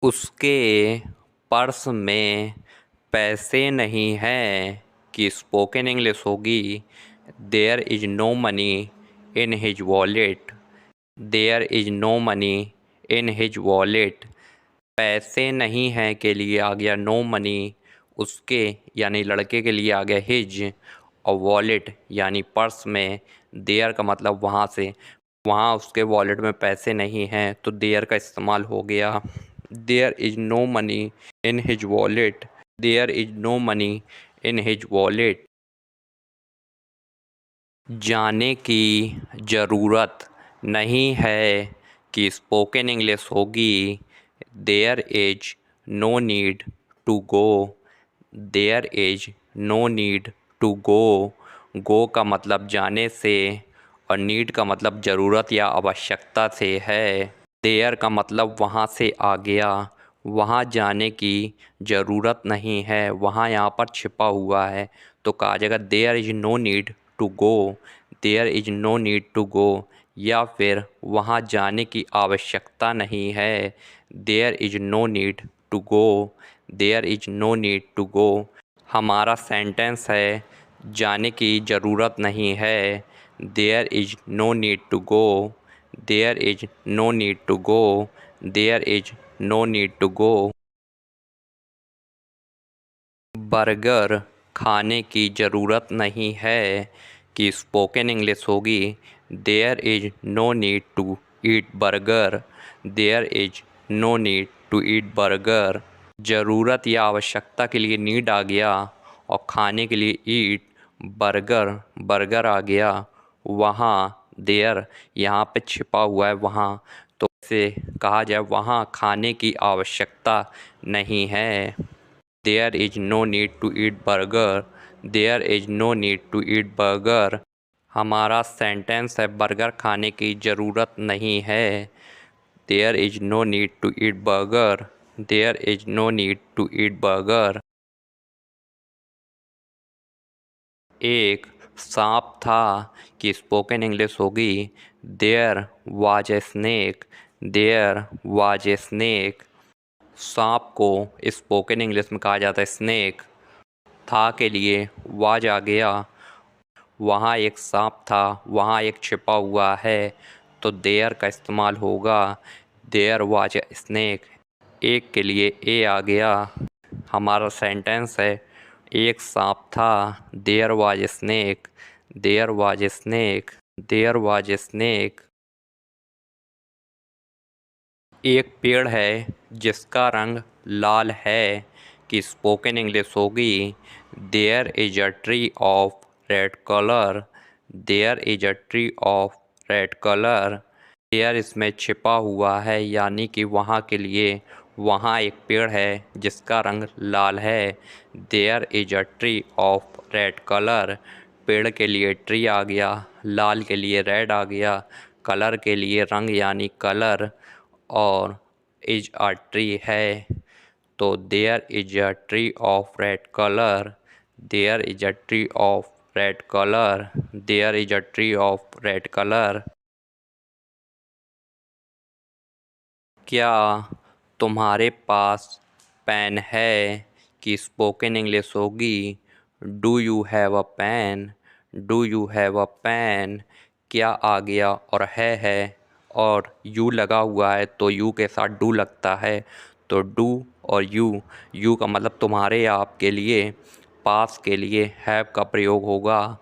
उसके पर्स में पैसे नहीं हैं कि स्पोकन इंग्लिश होगी there is no money in his wallet. There is no money in his wallet. पैसे नहीं हैं के लिए आ गया नो मनी, उसके यानी लड़के के लिए आ गया हिज, और वॉलेट यानी पर्स में देयर का मतलब वहाँ से, वहाँ उसके वॉलेट में पैसे नहीं हैं तो देयर का इस्तेमाल हो गया। There is no money in his wallet. There is no money in his wallet. जाने की ज़रूरत नहीं है कि स्पोकन इंग्लिश होगी there is no need to go. There is no need to go. Go का मतलब जाने से और नीड का मतलब ज़रूरत या आवश्यकता से है। देयर का मतलब वहाँ से आ गया, वहाँ जाने की ज़रूरत नहीं है, वहाँ यहाँ पर छिपा हुआ है तो कहा जाएगा there is no need to go. There is no need to go. या फिर वहाँ जाने की आवश्यकता नहीं है। There is no need to go. There is no need to go. हमारा सेंटेंस है जाने की ज़रूरत नहीं है। There is no need to go. There is no need to go. There is no need to go. Burger खाने की ज़रूरत नहीं है कि स्पोकन इंग्लिश होगी there is no need to eat burger. There is no need to eat burger. ज़रूरत या आवश्यकता के लिए नीड आ गया और खाने के लिए ईट, बर्गर, बर्गर आ गया। वहाँ देयर यहाँ पे छिपा हुआ है वहाँ, तो इसे कहा जाए वहाँ खाने की आवश्यकता नहीं है। There is no need to eat burger. There is no need to eat burger. हमारा सेंटेंस है बर्गर खाने की ज़रूरत नहीं है। There is no need to eat burger. There is no need to eat burger. एक सांप था कि स्पोकन इंग्लिश होगी there was a snake. There was a snake. सांप को स्पोकन इंग्लिश में कहा जाता है स्नेक। था के लिए वाज आ गया, वहाँ एक सांप था, वहाँ एक छिपा हुआ है तो देयर का इस्तेमाल होगा देयर वाज ए स्नेक। एक के लिए ए आ गया। हमारा सेंटेंस है एक सांप था there was a snake. There was a snake. There was a snake. एक पेड़ है जिसका रंग लाल है कि स्पोकन इंग्लिश होगी there is a tree of red colour. There is a tree of red colour. There इसमें छिपा हुआ है यानी कि वहाँ के लिए वहाँ एक पेड़ है जिसका रंग लाल है। There is a tree of red colour. पेड़ के लिए ट्री आ गया, लाल के लिए रेड आ गया, कलर के लिए रंग यानी कलर, और इज अ ट्री है तो there is a tree of red colour. There is a tree of red colour. There is a tree of red colour. क्या तुम्हारे पास पेन है कि स्पोकन इंग्लिश होगी do you have a pen. Do you have a pen. क्या आ गया और है और यू लगा हुआ है तो यू के साथ डू लगता है तो डू और यू का मतलब तुम्हारे या आपके लिए, पास के लिए हैव का प्रयोग होगा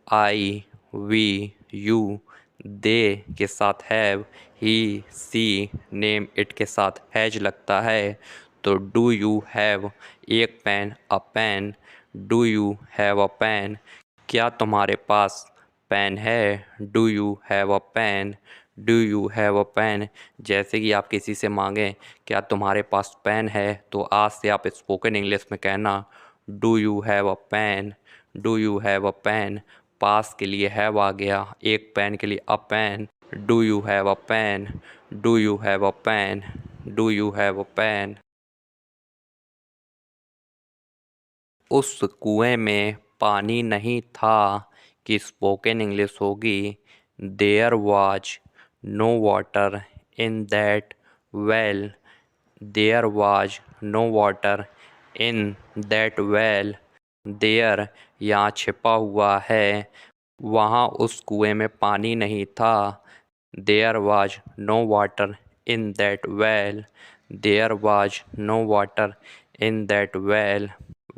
आई, वी, यू। दे के साथ have, he, she, name, it के साथ हैज लगता है तो डू यू हैव एक pen a pen. Do you have a pen. क्या तुम्हारे पास पेन है do you have a pen. Do you have a pen. जैसे कि आप किसी से मांगें क्या तुम्हारे पास पेन है तो आज से आप स्पोकन इंग्लिश में कहना do you have a pen. Do you have a pen. पास के लिए हैव आ गया, एक पेन के लिए a pen. Do you have a pen. Do you have a pen. Do you have a pen. उस कुएं में पानी नहीं था कि स्पोकन इंग्लिश होगी there was no water in that well. There was no water in that well. There यहाँ छिपा हुआ है, वहाँ उस कुएं में पानी नहीं था। There was no water in that well. There was no water in that well.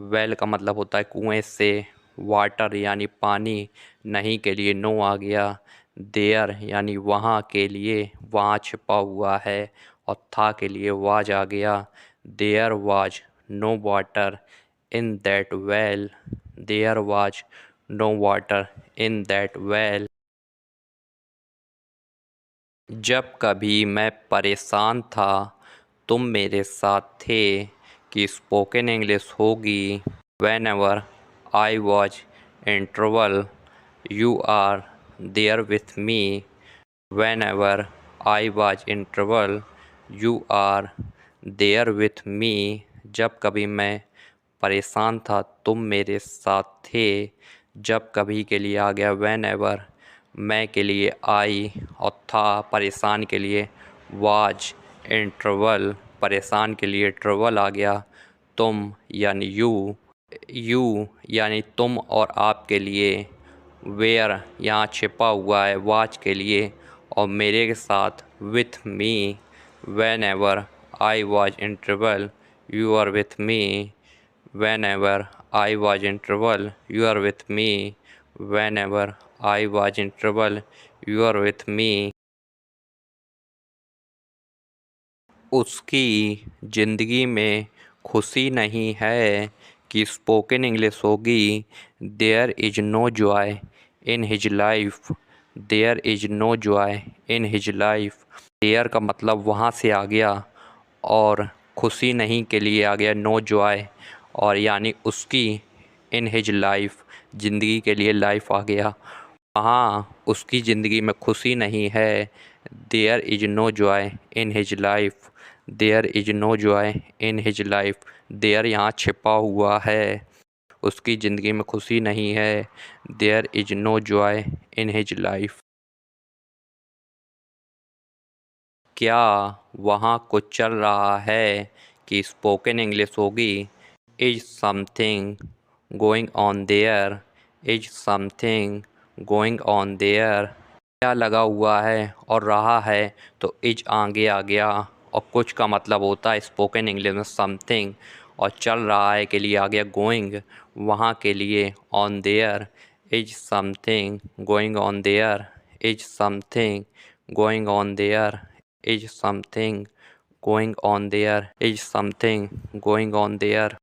Well का मतलब होता है कुएं से। वाटर यानी पानी, नहीं के लिए नो आ गया। देयर यानी वहाँ के लिए, वहाँ छिपा हुआ है, और था के लिए वाज आ गया। There was no water in that well. There was no water in that well. जब कभी मैं परेशान था तुम मेरे साथ थे, कि स्पोकन इंग्लिश होगी। Whenever I was in trouble you are there with me. Whenever I was in trouble you are there with me. जब कभी मैं परेशान था तुम मेरे साथ थे। जब कभी के लिए आ गया वेन एवर, मैं के लिए आई, और था परेशान के लिए। वाज इन ट्रबल, परेशान के लिए ट्रबल आ गया। तुम यानी यू यानी तुम और आप के लिए। वेयर यहाँ छिपा हुआ है वाज के लिए, और मेरे के साथ with me. Whenever I was in trouble you are with me. Whenever I was in trouble, you are with me. Whenever I was in trouble, you are with me. उसकी ज़िंदगी में खुशी नहीं है, कि स्पोकन इंग्लिश होगी। There is no joy in his life. There is no joy in his life. There का मतलब वहाँ से आ गया, और खुशी नहीं के लिए आ गया नो जॉय, और यानी उसकी इन हिज लाइफ, ज़िंदगी के लिए लाइफ आ गया। वहाँ उसकी ज़िंदगी में खुशी नहीं है। There is no joy in his life. There is no joy in his life. There यहाँ छिपा हुआ है, उसकी ज़िंदगी में खुशी नहीं है। There is no joy in his life. क्या वहाँ कुछ चल रहा है, कि स्पोकन इंग्लिश होगी। Is something going on there. Is something going on there. क्या लगा हुआ है और रहा है, तो इज आगे आ गया, और कुछ का मतलब होता है स्पोकन इंग्लिश में समथिंग, और चल रहा है के लिए आ गया गोइंग, वहाँ के लिए on there. Is something going on there. Is something going on there. Is something going on there. Is something going on there.